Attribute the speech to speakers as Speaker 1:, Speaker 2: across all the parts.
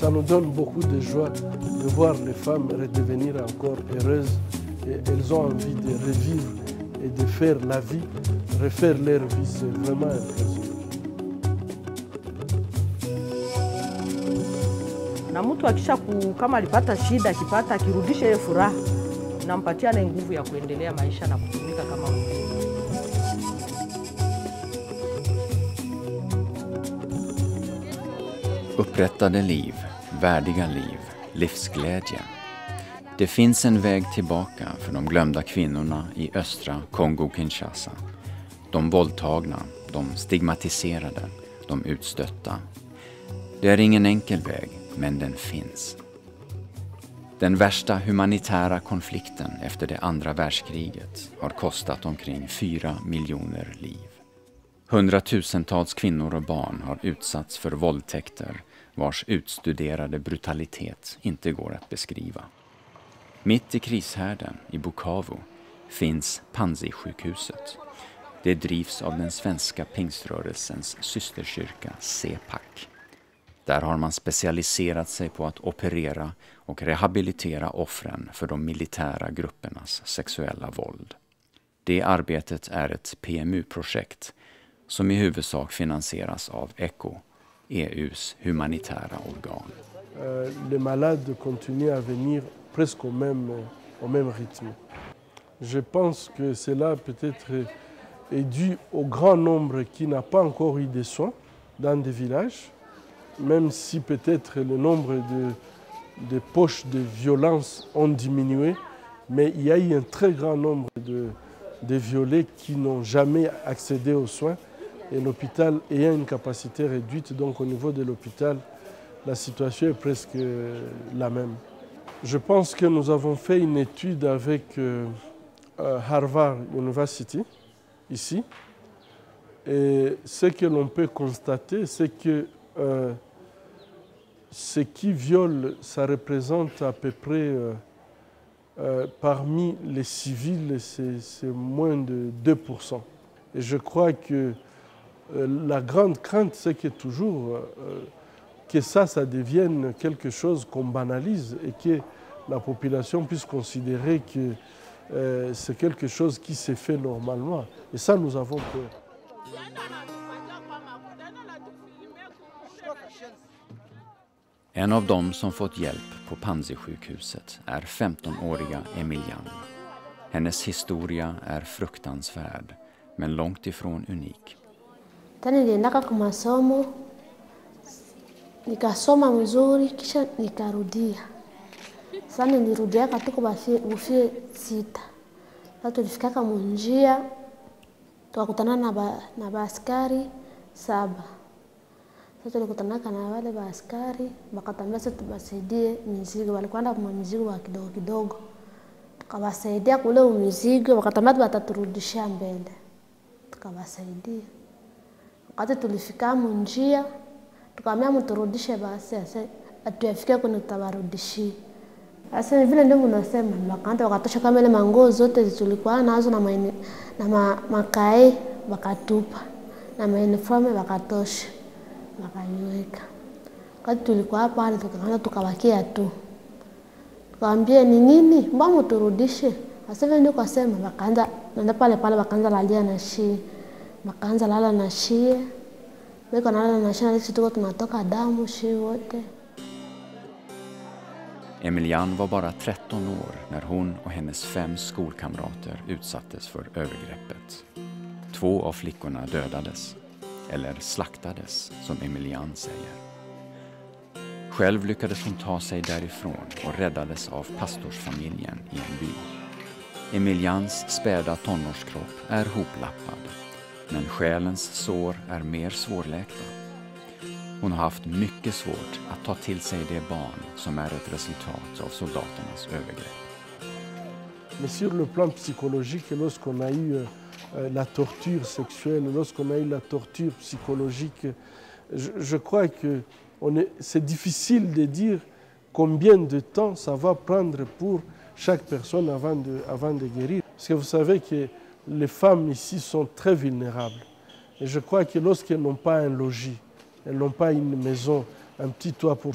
Speaker 1: Ça nous donne beaucoup de joie de voir les femmes redevenir encore heureuses et elles ont envie de revivre et de faire la vie, refaire leur vie, c'est vraiment impressionnant.
Speaker 2: Na mtu kama alipata shida, akipata akirudisha ile furaha, nampatia na nguvu ya kuendelea maisha na kutumika kama mwingine.
Speaker 3: Upprättade liv, värdiga liv, livsglädje. Det finns en väg tillbaka för de glömda kvinnorna i östra Kongo-Kinshasa. De våldtagna, de stigmatiserade, de utstötta. Det är ingen enkel väg, men den finns. Den värsta humanitära konflikten efter det andra världskriget har kostat omkring 4 miljoner liv. Hundratusentals kvinnor och barn har utsatts för våldtäkter vars utstuderade brutalitet inte går att beskriva. Mitt i krishärden i Bukavu finns Panzi-sjukhuset. Det drivs av den svenska pingströrelsens systerkyrka CEPAC. Där har man specialiserat sig på att operera och rehabilitera offren för de militära gruppernas sexuella våld. Det arbetet är ett PMU-projekt som i huvudsak finansieras av ECHO, EUs humanitära organ.
Speaker 1: Les malades continuent à venir presque au même rythme. Je pense que cela peut-être est dû au grand nombre qui n'a pas encore eu de soins dans des villages, même si peut-être le nombre de poches de violence ont diminué, mais il y a eu un très grand nombre de violés qui n'ont jamais accédé aux soins. Et l'hôpital ayant une capacité réduite, donc au niveau de l'hôpital, la situation est presque la même. Je pense que nous avons fait une étude avec Harvard University, ici. Et ce que l'on peut constater, c'est que ce qui viole, ça représente à peu près, parmi les civils, c'est moins de 2%. Et je crois que la grande crainte, c'est que toujours que ça devienne quelque chose qu'on banalise et que la population puisse considérer que c'est quelque chose qui s'est fait normalement. Et ça, nous avons peur.
Speaker 3: En av dem som fått hjälp på Panzi-sjukhuset är 15-åriga Emilian. Hennes historia är fruktansvärd, men långt ifrån unik.
Speaker 4: Tani niliendaka kwa masomo, nikasoma mzuri, kisha nikarudia. Sasa nilirudia tuko bufie 6. Sasa tulifikaka munjia, tukakutana na baaskari 7. Sasa tulikutana na wale baaskari, bakatambia sasa tubasaidie mizigo, walikwenda kwa mizigo wa kidogo kidogo. Tukawasaidia kule mizigo, bakatambia bataturudishia mbele. Tukawasaidia. Wakati tulifika munjia, tukamwambia mturudishe basi, atuafike kwenye tutawarudishia. Sasa vile ndio mnasema, wakaanza wakatosha kama ile manguo zote zilikuwa nazo na makai wakatupa, na uniform wakatosha, wakaniweka. Wakati tulikuwa hapa hadi tukaanza tukawakia tu. Tukamwambia ni nini? Mbona mturudishe? Sasa vile ndio kasema, wakaanza nenda pale wakaanza lalia na shi. Wakaanza lala na shie. Weko nalala na shie, sisi tuko tunatoka damu shie wote.
Speaker 3: Emilian var bara 13 år när hon och hennes 5 skolkamrater utsattes för övergreppet. 2 av flickorna dödades, eller slaktades som Emilian säger. Själv lyckades hon ta sig därifrån och räddades av pastorsfamiljen i en by. Emilians späda tonårskropp är hoplappad, men själens sår är mer svårläkta. Hon har haft mycket svårt att ta till sig det barn som är ett resultat av soldaternas övergrepp.
Speaker 1: Mais sur le plan psychologique, lorsqu'on a eu la torture sexuelle, lorsqu'on a eu la torture psychologique, je crois que c'est difficile de dire combien de temps ça va prendre pour chaque personne avant de guérir. Parce que vous savez que les femmes ici sont très vulnérables. Et je crois que lorsqu'elles n'ont pas un logis, elles n'ont pas une maison, un petit toit pour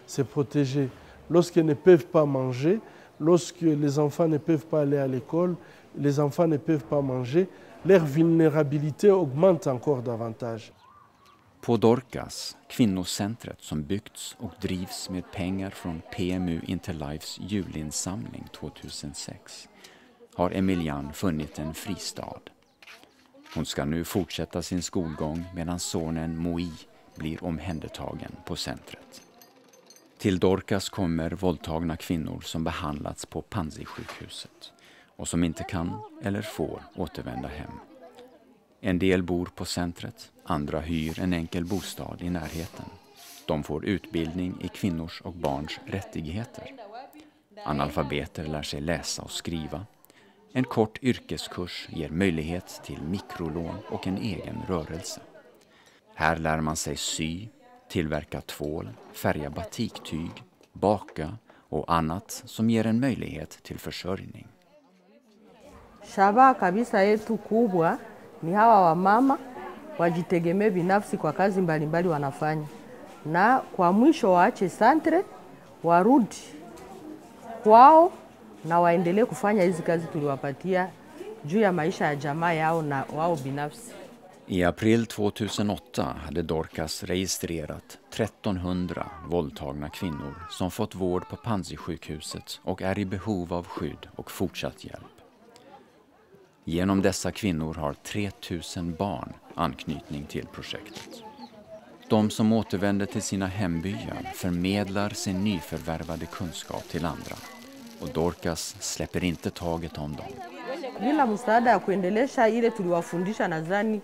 Speaker 1: se protéger. Lorsqu'ils ne peuvent pas manger, lorsque les enfants ne peuvent pas aller à l'école, les enfants ne peuvent pas manger, leur vulnérabilité augmente encore davantage.
Speaker 3: På Dorcas, kvinnocentret som byggts och drivs med pengar från PMU Interlifes julinsamling 2006, har Emilian funnit en fristad. Hon ska nu fortsätta sin skolgång medan sonen Moi blir omhändertagen på centret. Till Dorcas kommer våldtagna kvinnor som behandlats på Panzisjukhuset och som inte kan eller får återvända hem. En del bor på centret, andra hyr en enkel bostad i närheten. De får utbildning i kvinnors och barns rättigheter. Analfabeter lär sig läsa och skriva. En kort yrkeskurs ger möjlighet till mikrolån och en egen rörelse. Här lär man sig sy, tillverka tvål, färga batiktyg, baka och annat som ger en möjlighet till försörjning.
Speaker 2: Shabaha kabisa yetu kubwa ni hawa wamama wajitegemee binafsi kwa kazi mbalimbali wanafanya, na kwa mwisho waache santre warudi kwao na waendelee kufanya hizi kazi tuliwapatia juu ya maisha ya jamaa yao na wao binafsi.
Speaker 3: I april 2008 hade Dorcas registrerat 1300 våldtagna kvinnor som fått vård på Panzisjukhuset och är i behov av skydd och fortsatt hjälp. Genom dessa kvinnor har 3000 barn anknytning till projektet. De som återvänder till sina hembyar förmedlar sin nyförvärvade kunskap till andra. Och Dorcas släpper inte taget om dem.
Speaker 2: Bila msaada ya kuendelesha ile tuliwafundisha, nadhani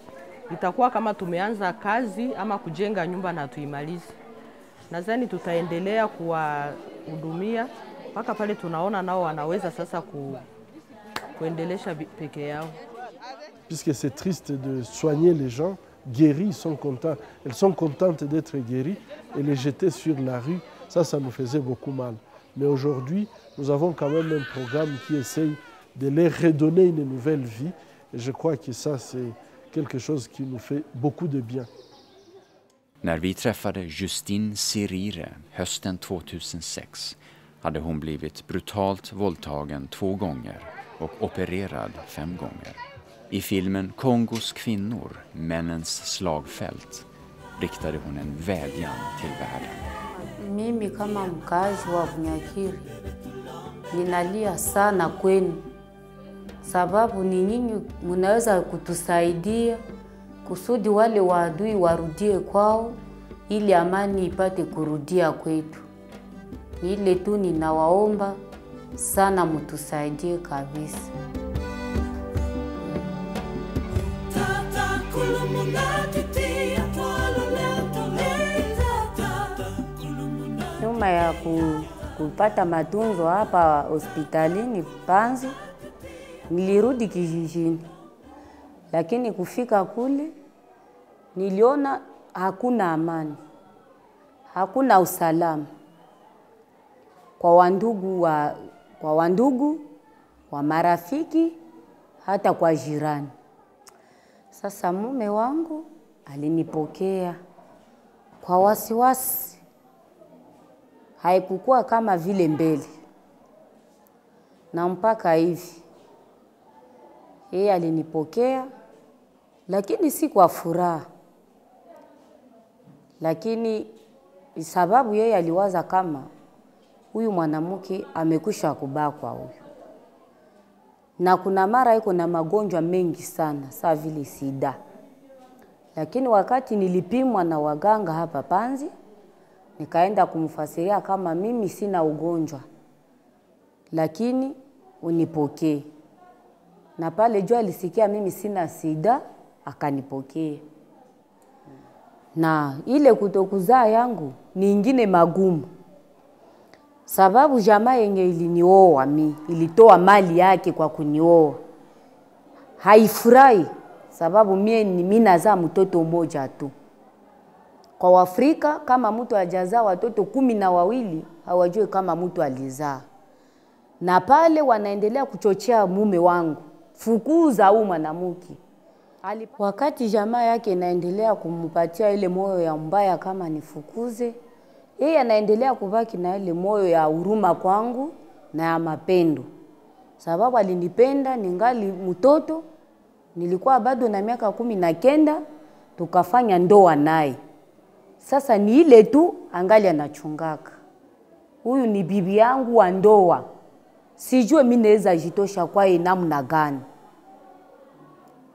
Speaker 2: itakuwa kama tumeanza kazi ama kujenga nyumba na tuimalize. Nadhani tutaendelea kuwahudumia mpaka pale tunaona nao wanaweza sasa kuendelesha peke yao.
Speaker 1: Puisque c'est triste de soigner les gens guéris, elles sont contentes d'être guéries, et les jeter sur la rue, ça nous faisait beaucoup mal. Mais aujourd'hui, nous avons quand même un programme qui essaye de leur redonner une nouvelle vie. Et je crois que ça, c'est quelque chose qui nous fait beaucoup de bien.
Speaker 3: När vi träffade Justine Sirire hösten 2006 hade hon blivit brutalt våldtagen 2 gånger och opererad 5 gånger. I filmen Kongos kvinnor, männens slagfält, riktade hon en vädjan till världen.
Speaker 5: Mimi kama mkazi wa Bunyakiri ninalia sana kwenu, sababu ni nyinyi mnaweza kutusaidia kusudi wale waadui warudie kwao, ili amani ipate kurudia kwetu. Ile tu ninawaomba sana, mtusaidie kabisa. Nyuma ya kupata matunzo hapa hospitalini Panzi, nilirudi kijijini. Lakini kufika kule niliona hakuna amani, hakuna usalama kwa wandugu, wa marafiki, hata kwa jirani. Sasa mume wangu alinipokea kwa wasiwasi. Haikukuwa kama vile mbele. Na mpaka hivi yeye alinipokea, lakini si kwa furaha. Lakini sababu yeye aliwaza kama huyu mwanamke amekwisha kubakwa huyu. Na kuna mara iko na magonjwa mengi sana, saa vile sida. Lakini wakati nilipimwa na waganga hapa Panzi, nikaenda kumfasiria kama mimi sina ugonjwa, lakini unipokee. Na pale jua alisikia mimi sina sida, akanipokea. Na ile kutokuzaa yangu ni ingine magumu. Sababu jamaa yenye ilinioa mimi, ilitoa mali yake kwa kunioa, haifurahi sababu mimi nazaa mtoto mmoja tu. Kwa Afrika kama mtu hajazaa watoto 12 hawajui kama mtu alizaa. Na pale wanaendelea kuchochea mume wangu, fukuza huyu mwanamke. Wakati jamaa yake inaendelea kumpatia ile moyo ya mbaya kama nifukuze, yeye anaendelea kubaki na ile moyo ya huruma kwangu na ya mapendo. Sababu alinipenda ningali mtoto, nilikuwa bado na miaka 19, tukafanya ndoa naye. Sasa ni ile tu angali anachungaka. Huyu ni bibi yangu wa ndoa. Sijue mimi naweza jitosha kwa yeye namna gani.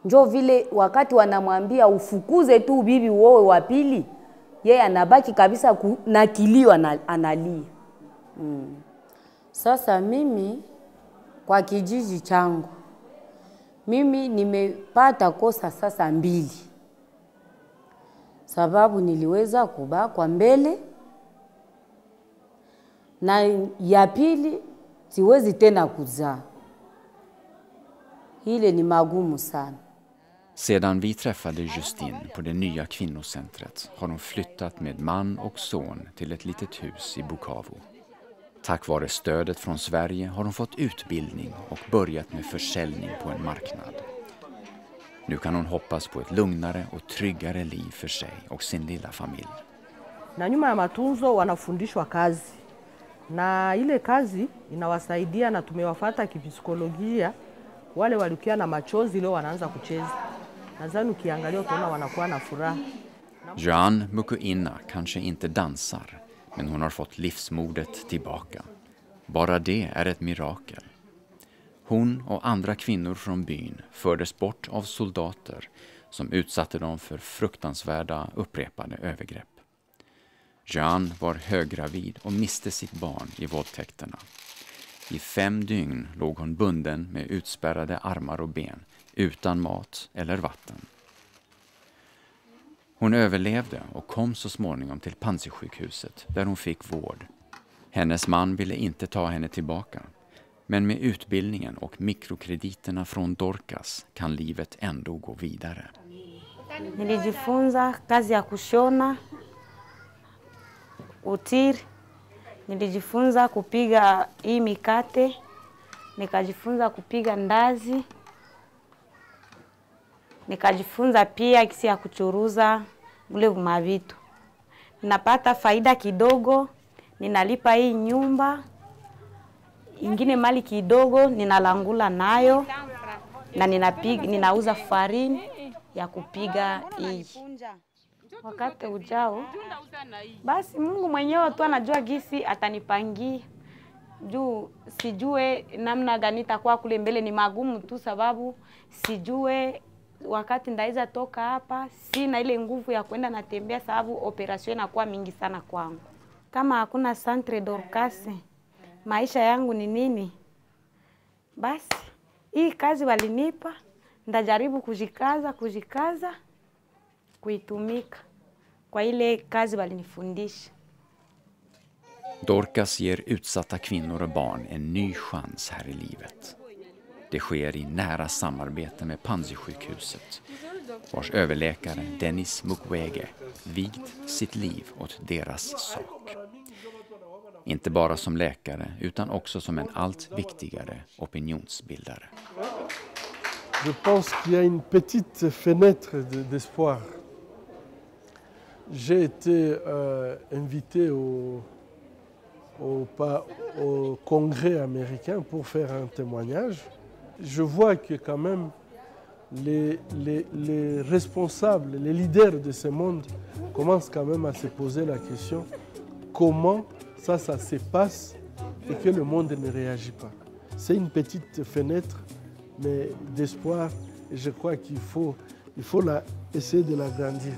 Speaker 5: Njoo vile wakati wanamwambia ufukuze tu bibi wewe wa pili, yeye anabaki kabisa na kilio analia. Sasa mimi kwa kijiji changu, mimi nimepata kosa sasa 2. Sababu niliweza kubakwa mbele, na ya pili siwezi tena kuzaa. Ile ni magumu sana.
Speaker 3: Sedan vi träffade Justine på det nya kvinnocentret har hon flyttat med man och son till ett litet hus i Bukavu. Tack vare stödet från Sverige har hon fått utbildning och börjat med försäljning på en marknad. Nu kan hon hoppas på ett lugnare och tryggare liv för sig och sin lilla familj.
Speaker 2: Na nyuma ya matunzo wanafundishwa kazi. Na ile kazi inawasaidia na tumewafuata kipsikolojia. Wale walikuwa na machozi leo wanaanza kucheza. Nadhani ukiangalia utaona wanakuwa na furaha.
Speaker 3: Joanne Mukuina kanske inte dansar, men hon har fått livsmodet tillbaka. Bara det är ett mirakel. Hon och andra kvinnor från byn fördes bort av soldater som utsatte dem för fruktansvärda upprepade övergrepp. Joanne var höggravid och miste sitt barn i våldtäkterna. I 5 dygn låg hon bunden med utspärrade armar och ben, utan mat eller vatten. Hon överlevde och kom så småningom till Panzisjukhuset där hon fick vård. Hennes man ville inte ta henne tillbaka. Men med utbildningen och mikrokrediterna från Dorcas kan livet ändå gå vidare.
Speaker 6: Nilijifunza kazi ya kushona, utiri, nilijifunza kupiga hii mikate, nikajifunza kupiga ndazi, nikajifunza pia kisi ya kuchuruza ule mavitu. Ninapata faida kidogo, ninalipa hii nyumba, ingine mali kidogo ninalangula nayo, na ninauza farini ya kupiga hii. Wakati ujao, basi Mungu mwenyewe tu anajua gisi atanipangia. Juu sijue namna gani itakuwa kule mbele, ni magumu tu sababu sijue wakati ndaiza toka hapa, sina ile nguvu ya kwenda natembea sababu operation inakuwa mingi sana kwangu. Kama hakuna Centre Dorcas, maisha yangu ni nini? Basi hii kazi walinipa, ndajaribu kujikaza, kuitumika kwa ile kazi walinifundisha.
Speaker 3: Dorcas ger utsatta kvinnor och barn en ny chans här i livet. Det sker i nära samarbete med Panzisjukhuset, vars överläkare Dennis Mukwege vigt sitt liv åt deras sak. Inte bara som läkare utan också som en allt viktigare opinionsbildare.
Speaker 1: Je pense qu'il y a une petite fenêtre d'espoir. J'ai été invité au Congrès américain pour faire un témoignage. Je vois que quand même les responsables, les leaders de ce monde commencent quand même à se poser la question comment ça se passe et que le monde ne réagit pas. C'est une petite fenêtre mais d'espoir et je crois qu'il faut essayer de l'agrandir.